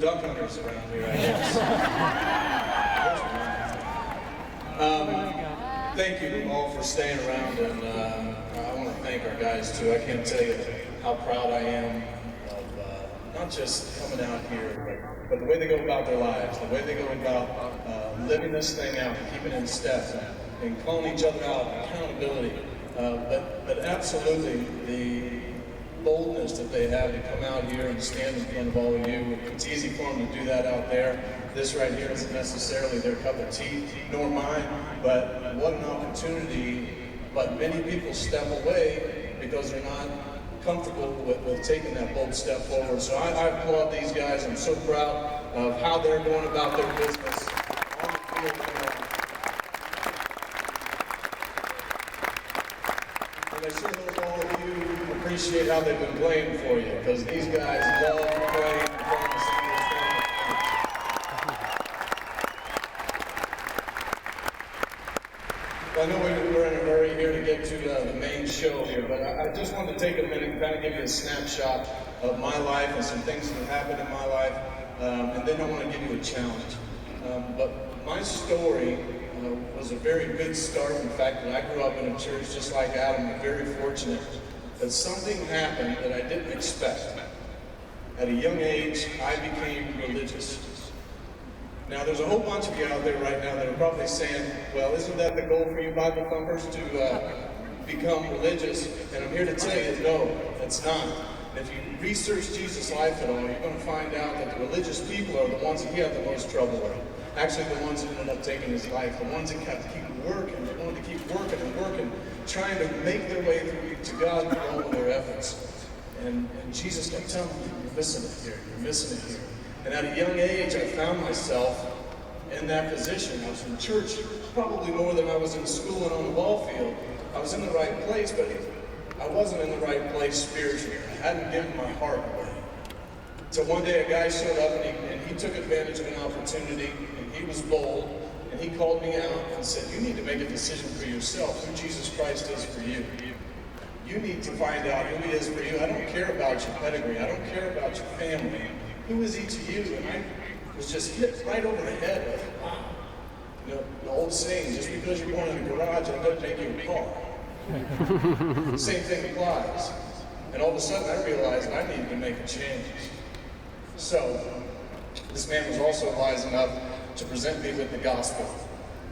duck hunters around here, I guess. Thank you all for staying around, and I want to thank our guys too. I can't tell you how proud I am of not just coming out here, but the way they go about their lives, the way they go about living this thing out, and keeping in step, and calling each other out, accountability. But absolutely the boldness that they have to come out here and stand in front of all of you. It's easy for them to do that out there. This right here isn't necessarily their cup of tea, nor mine, but what an opportunity. But many people step away because they're not comfortable with taking that bold step forward. So I applaud these guys. I'm so proud of how they're going about their business on the field. And I sure hope all of you appreciate how they've been playing for you, because these guys love playing in front of the St. Well, I know we're in a hurry here to get to the main show here, but I just wanted to take a minute and kind of give you a snapshot of my life and some things that have happened in my life, and then I want to give you a challenge. But my story was a very good start. In fact, when I grew up in a church just like Adam, I'm very fortunate that something happened that I didn't expect. At a young age, I became religious. Now, there's a whole bunch of you out there right now that are probably saying, well, isn't that the goal for you Bible thumpers, to become religious? And I'm here to tell you, no, it's not. And if you research Jesus' life at all, you're going to find out that the religious people are the ones that he had the most trouble with. Actually, the ones that ended up taking his life, the ones that kept to keep working, they wanted to keep working and working, trying to make their way through to God through all of their efforts. And Jesus kept telling them, you're missing it here, you're missing it here. And at a young age, I found myself in that position. I was in church probably more than I was in school and on the ball field. I was in the right place, but I wasn't in the right place spiritually. I hadn't given my heart away. So one day a guy showed up and he took advantage of an opportunity, and he was bold, and he called me out and said, you need to make a decision for yourself who Jesus Christ is for you. You need to find out who he is for you. I don't care about your pedigree. I don't care about your family. Who is he to you? And I was just hit right over the head with, wow. You know, the old saying, just because you're born in a garage, it doesn't make you a car. Same thing applies. And all of a sudden I realized I needed to make a change. So, this man was also wise enough to present me with the gospel.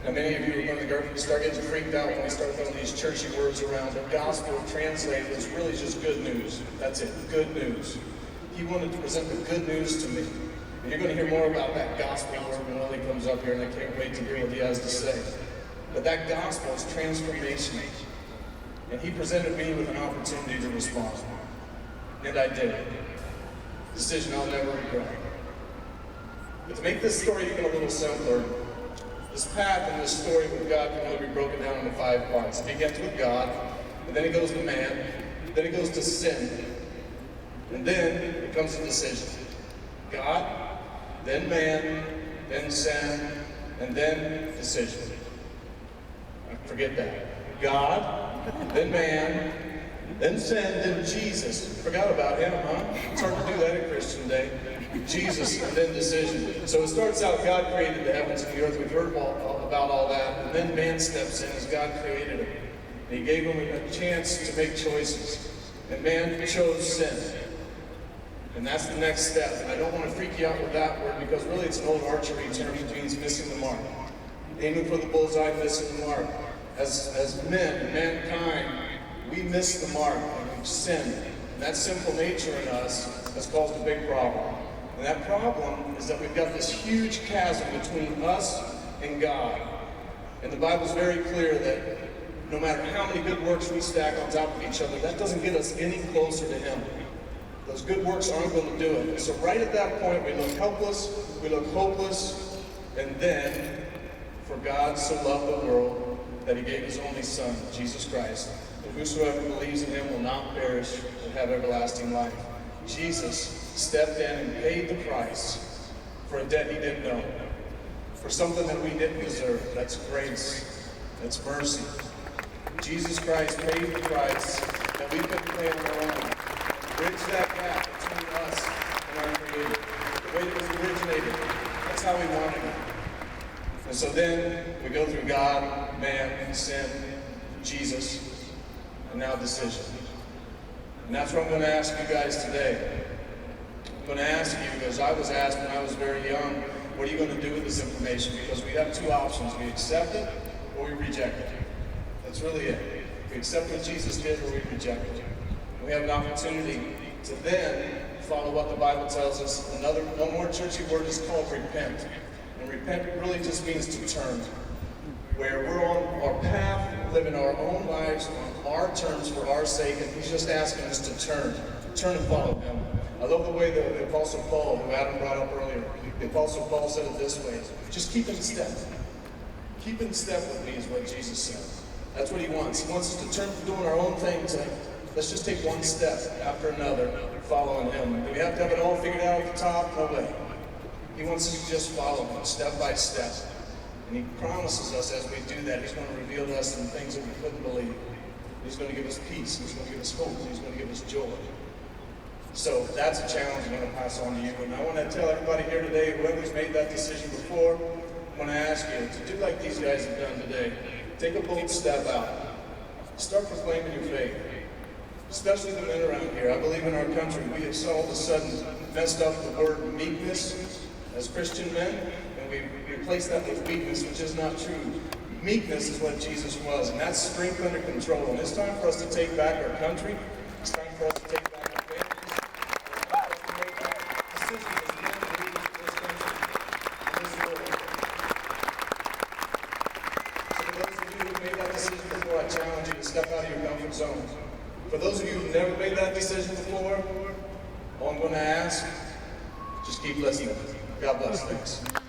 Now, many of you are going to start getting freaked out when we start throwing these churchy words around. The gospel translated is really just good news. That's it, good news. He wanted to present the good news to me. And you're going to hear more about that gospel word when Willie comes up here, and I can't wait to hear what he has to say. But that gospel is transformational. And he presented me with an opportunity to respond. And I did it. Decision I'll never regret. But to make this story even a little simpler, this path and this story with God can only be broken down into 5 parts. It begins with God, and then it goes to man, then it goes to sin, and then it comes to decision. God, then man, then sin, and then decision. Forget that. God, then man, then sin, then Jesus. Forgot about him, huh? It's hard to do that at Christian Day. Jesus, and then decision. So it starts out, God created the heavens and the earth. We've heard about all that. And then man steps in as God created him. And he gave him a chance to make choices. And man chose sin. And that's the next step. And I don't want to freak you out with that word, because really it's an old archery term. It means missing the mark. Aiming for the bullseye, missing the mark. As men, mankind, we miss the mark and we've sinned. And that simple nature in us has caused a big problem. And that problem is that we've got this huge chasm between us and God. And the Bible's very clear that no matter how many good works we stack on top of each other, that doesn't get us any closer to him. Those good works aren't going to do it. So right at that point, we look helpless, we look hopeless, and then, for God so loved the world that he gave his only Son, Jesus Christ, that whosoever believes in him will not perish but have everlasting life. Jesus stepped in and paid the price for a debt he didn't know, for something that we didn't deserve. That's grace. That's mercy. Jesus Christ paid the price that we couldn't pay on our own. Bridge that gap between us and our Creator. The way that we bridge how we want to go. And so then we go through God, man, sin, Jesus, and now decision. And that's what I'm going to ask you guys today. I'm going to ask you, as I was asked when I was very young, what are you going to do with this information? Because we have two options. We accept it or we reject it. That's really it. We accept what Jesus did or we reject it. And we have an opportunity to then follow what the Bible tells us. One more churchy word is called repent. And repent really just means to turn. Where we're on our path, living our own lives on our terms for our sake, and he's just asking us to turn and follow him. I love the way the Apostle Paul, who Adam brought up earlier, the Apostle Paul said it this way: just keep in step. Keep in step with me is what Jesus said. That's what he wants. He wants us to turn from doing our own thing to let's just take one step after another, following him. Do we have to have it all figured out at the top? No way. He wants us to just follow him, step by step. And he promises us as we do that, he's going to reveal to us some things that we couldn't believe. He's going to give us peace. He's going to give us hope. He's going to give us joy. So that's a challenge I'm going to pass on to you. And I want to tell everybody here today, whoever's made that decision before, I'm going to ask you to do like these guys have done today. Take a bold step out. Start proclaiming your faith. Especially the men around here. I believe in our country, we have all of a sudden messed up the word meekness as Christian men, and we replaced that with weakness, which is not true. Meekness is what Jesus was, and that's strength under control. And it's time for us to take back our country. It's time for us to take back our families. It's time for us to make decisions as men and leaders in this country, in this world. So for those of you who made that decision before, I challenge you to step out of your comfort zone. For those of you who've never made that decision before, all I'm going to ask, just keep listening. God bless. Thanks.